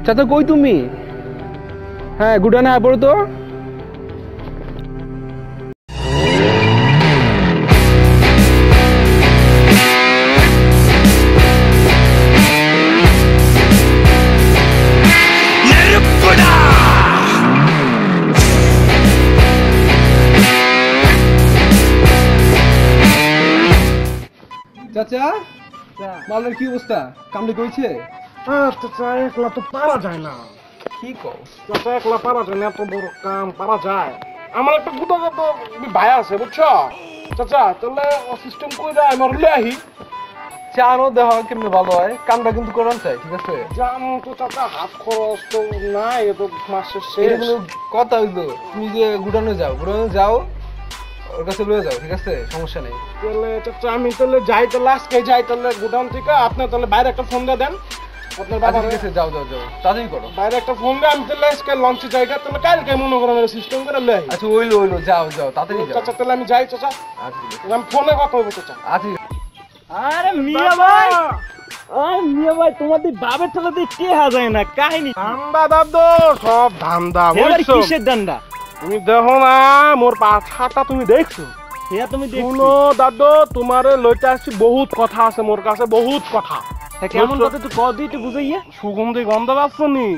চাচা কই তুমি? হ্যাঁ গুডানে আয় পড়ো তো। চাচা মালের কি অবস্থা? কামড়ে কইছে? চাচা একলা তো পারা যায় না। কি কও? চাচা একলা পারা যায় না, এত বড় কাম পারা যায়? আমার একটা গুদাগত ভাই আছে বুঝছো চাচা, তাহলে সিস্টেম কইরা আমার লই আহি। চানো দেহ কেমনে ভালো হয়, কামটা কিন্তু করান চাই, ঠিক আছে? জানো তো চাচা, হাত খরচ তো নাই, এত মাসের শেষ। এটা কোনো কথা হইলো? তুমি যে গুডানে যাও ওর কাছে লয়ে যাও, ঠিক আছে? সমস্যা নেই। তাহলে চাচা আমি তাহলে যাই, তাহলে আজকে যাই তাহলে গুডাউন থেকে। আপনি তাহলে বাইরে একটা ফোন দিয়ে দেন আপনার বাবা। ঠিক আছে, যাও তাড়াতাড়ি করো। বাইরে একটা ফোন দিয়ে আমি তাহলে আজকে লঞ্চে যাই, তাহলে কালকে মনে করেন সিস্টেম করে লই আহি। আচ্ছা ওইলো যাও তাড়াতাড়ি যাও। চাচা তাহলে আমি যাই চাচা। আচ্ছা আমি ফোনে কথা বলবো চাচা। আচ্ছা। আরে মিয়া ভাই, মিয়া ভাই তোমাদের বাবার ছেলেতে কে হাজায় না কাহিনী? ধান্দা দাদু, সব ধান্দা এবার বুঝছো? কিসের ডান্ডা? তুমি দেখো না মোর পাছাটা, তুমি দেখছো? হ্যাঁ তুমি দেখছো? শুনো দাদু, তোমারে লইতে আসছি, বহুত কথা আছে মোর কাছে, বহুত কথা। কেমন কথা তুই কদি একটু বুঝাইয়া? সুগন্ধি গন্ধ পাচ্ছ নি?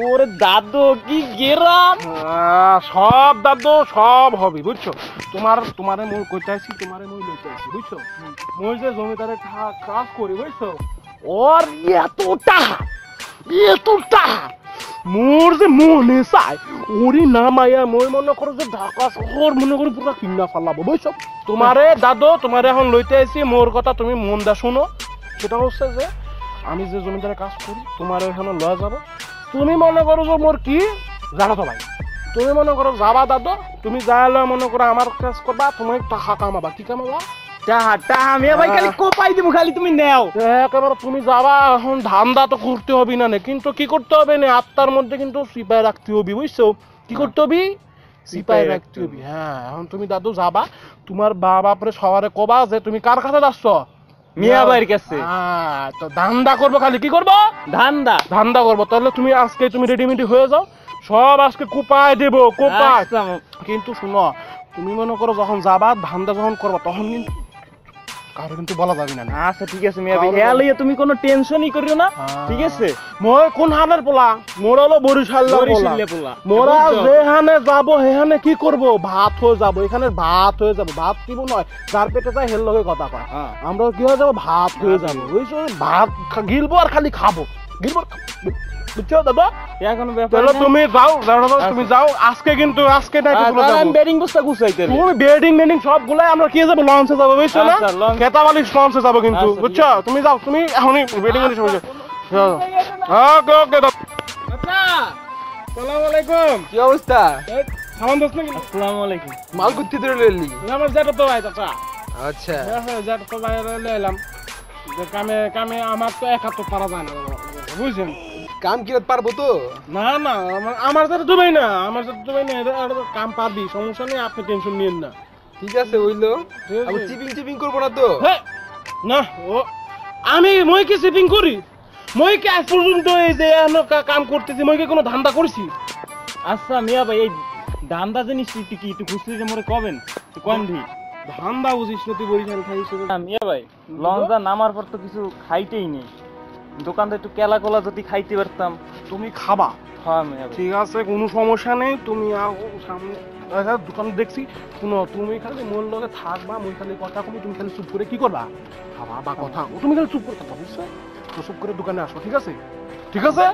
ওরে দাদু কি গেরাম! সব দাদু সব হবে বুঝছো? তোমারে মই কইতে আসছি, তোমারে মই লইতে আসছি বুঝছো? মই যে জমিদারে কাজ করি বুঝছো, ওর এতটা মোর যে মনে চাই ওরি নামাইয়া মই মনে করো যে ঢাকা শহর মনে করি পুরো কিনা ফালাবো বুঝছো? তোমারে দাদু, তোমারে এখন লইতে আসছি, মোর কথা তুমি মন দা শুনো। সেটা হচ্ছে যে আমি যে জমিদারে কাজ করি তোমার এখানে লয়ে যাব। তুমি মনে করো যে মোর কি জানো তো ভাই, তুমি মনে করো যাবা দাদু, তুমি যাইলে মনে করো আমার কাজ করবা, তুমি টাকা কামাবা। কি কামাবা? টাহা মিয়া ভাই খালি কোপাই দিব, খালি তুমি নেও। একেবারে তুমি যাবা, এখন ধান্দা তো করতে হবে না, কিন্তু কি করতে হবে না, আত্মার মধ্যে কিন্তু সিপাই রাখতে হবে বুঝছো? কি করতে হবে? সিপাই রাখতে হবে। হ্যাঁ, এখন তুমি দাদু যাবা, তোমার বাপরে সবারে কবা যে তুমি কার কাছে যাচ্ছ? মিয়া ভাইয়ের কাছে। তো ধান্দা করবো, খালি কি করবো? ধান্দা করবো। তাহলে তুমি আজকে তুমি রেডিমেডি হয়ে যাও, সব আজকে কোপায় দেবো, কোপায়। কিন্তু শুনো, তুমি মনে করো যখন যাবা ধান্দা যখন করবা তখন কিন্তু কারো কিন্তু বলা যাবে না। আচ্ছা ঠিক আছে মিয়া ভাই, হ্যাঁ লইয়া তুমি কোনো টেনশনই করিও না, ঠিক আছে? মই কোন হানের পোলা? মোর হলো বরিশালের পোলা। মোরা যেখানে যাবো সেখানে কি করবো? ভাত হয়ে যাবো, এখানে ভাত হয়ে যাবো। ভাত কিবো নয়, যার পেটে যায় হের লগে কথা কয়। আমরা কি হয়ে যাবো? ভাত হয়ে যাবো বুঝছো? ভাত গিলবো আর খালি খাবো, গিলবো বুঝছো দাদা? এখন ব্যাপার তুমি যাও, তুমি যাও আজকে, কিন্তু আজকে না আমি বেডিং বস্তা গুছাইতে। তুমি বেডিং সব গুলাই আমরা কি যাবো? লঞ্চে যাবো বুঝছো না? খেতাবালি লঞ্চে যাবো কিন্তু বুঝছো? তুমি যাও, তুমি এখনই বেডিং এর সময় ওকে ওকে। আসসালামু আলাইকুম। কি অবস্থা? সালাম দোস্ত নাকি? আসসালামু আলাইকুম। মাল করতে ধরে লইলি? আমার যেটা তো ভাই চাচা। আচ্ছা যেটা তো ভাই লইলাম যে কামে আমার তো একা তো পারা যায় না বুঝছেন? কাম কি পারবো তো? না আমার যেটা দুবাই না, আমার যেটা দুবাই না, এটা কাম পারবি, সমস্যা নেই, আপনি টেনশন নিয়েন না। ঠিক আছে হইলো। আমি চিপিং করবো না তো? না মই কি শিপিং করি? মই কি আজ পর্যন্ত এই যে কাম করতেছি, মই কি কোনো ধান্দা করছি? আচ্ছা মিয়া ভাই, এই ধান্দা জিনিস কি একটু খুশি যে মরে কবেন কোন দি ধান্দা বুঝিস না তুই? বরিশাল খাইছিস মিয়া ভাই, লঞ্চা নামার পর তো কিছু খাইতেই নেই, দোকানটা একটু কেলা কলা যদি খাইতে পারতাম। তুমি খাবা? হ্যাঁ মিয়া ভাই। ঠিক আছে, কোনো সমস্যা নেই, তুমি সামনে দোকান দেখছি। শুনো, তুমি খালি মোর লগে থাকবা, মই খালি কথা কবি, তুমি খালি চুপ করে কি করবা? খাবা বা কথা, তুমি খালি চুপ করে থাকবা বুঝছো? তো চুপ করে দোকানে আসো, ঠিক আছে? ঠিক আছে।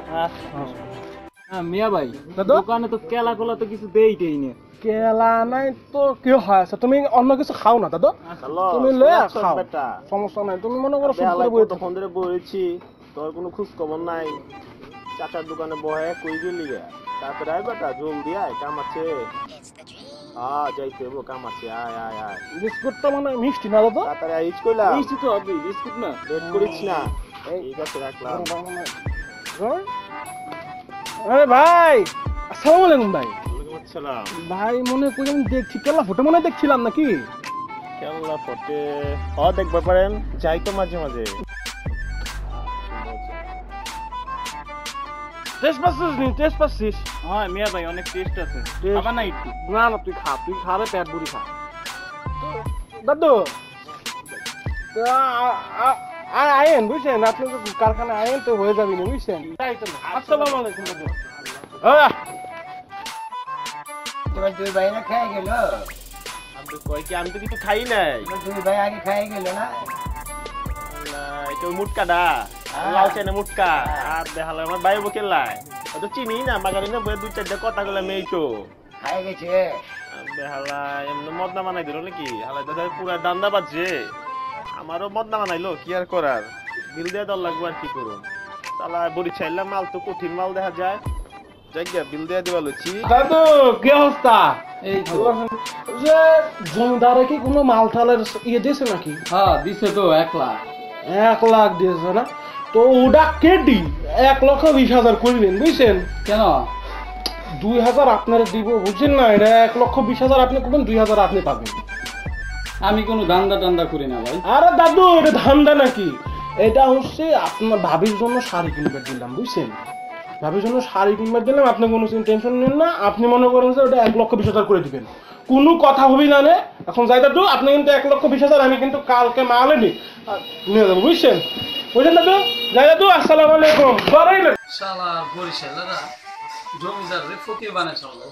হ্যাঁ মিয়া ভাই, দোকানে তো কেলা কলা তো কিছু দেইতেই নেই। কেলা নাই তো কি হয়? আচ্ছা তুমি অন্য কিছু খাও না দাদা, তুমি লয়ে খাও, সমস্যা নাই। তুমি মনে করো চুপ করে বসে তখন ধরে বলেছি, তোর কোনো খোঁজ খবর নাই, চাচার দোকানে বহে কই গেলি গে? তারপরে আয় বেটা, জলদি আয়, কাম আছে। যাইতে হবো, কাম আছে, আয় আয় আয়। বিস্কুটটা মানে মিষ্টি না দাদা? তাড়াতাড়ি আইস কইলাম। মিষ্টি তো হবে, বিস্কুট না। লেট করিস না। ঠিক আছে, রাখলাম। আরে ভাই, আসসালামু আলাইকুম ভাই। ওয়ালাইকুম আসসালাম। ভাই মনে করি আমি দেখছি, কেলা ফটো মনে দেখছিলাম নাকি? কেলা ফটে দেখতে পারেন, যাই তো মাঝে মাঝে। টেস্ট পাচ্ছিস নি? টেস্ট পাচ্ছিস? হ্যাঁ মিয়া ভাই অনেক টেস্ট আছে Taste? আবার না একটু না না তুই খা রে, পেট ভরি খা। দাদু আয়েন বুঝছেন, আপনি তো কারখানা আয়েন তো হয়ে যাবি না বুঝছেন। আসসালামু আলাইকুম দাদু। তোমার দুই ভাই না খেয়ে গেল? আমি তো কই কি, আমি তো কিছু খাই নাই। তোমার দুই ভাই আগে খেয়ে গেল না? আল্লাহ, এটা ওই মুটকাটা, লাল চাইনা মুটকা। আর দেখালে আমার ভাই বকে লাই, ও তো চিনি না, বাগানে না বই দুই চারটা কথা বলে মেয়ে তো খাই গেছে? বেহালা এমনি মদনা বানাই দিল নাকি? হালাই দাদা পুরা দান্দা বাজছে, আমারও মদনা বানাইলো, কি আর করার, বিল দিয়ে দর লাগবো আর কি করুন। তালা বড়ি চাইলাম, মাল তো কঠিন মাল দেখা যায়, যাই গিয়া বিল দিয়ে দিবা লুচি। দাদু কি অবস্থা? এই তো যে জমিদারে কি কোনো মাল টালের ইয়ে দিয়েছে নাকি? হ্যাঁ দিছে তো 1 লাখ। 1 লাখ দিয়েছে না? তো ওটা কেডি 1,20,000 করবেন বুঝছেন? কেন? 2,000 আপনারা দিব বুঝছেন না, এটা 1,20,000 আপনি করবেন, 2,000 আপনি পাবেন। আমি কোনো ধান্দা টান্দা করি না ভাই। আরে দাদু এটা ধান্দা নাকি? এটা হচ্ছে আপনার ভাবির জন্য শাড়ি কিনবে দিলাম বুঝছেন, ভাবির জন্য শাড়ি কিনবে দিলাম, আপনি কোনো টেনশন নেন না, আপনি মনে করেন যে ওটা 1,20,000 করে দিবেন, কোনো কথা হবি না রে। এখন যাই দাদু, আপনি কিন্তু 1,20,000 আমি কিন্তু কালকে মাল এনে নিয়ে যাবো বুঝছেন, বুঝছেন দাদু? যাই দাদু, আসসালামু আলাইকুম। শালা বরিশালেরা জমিদার রে ফকির বানায় চলো।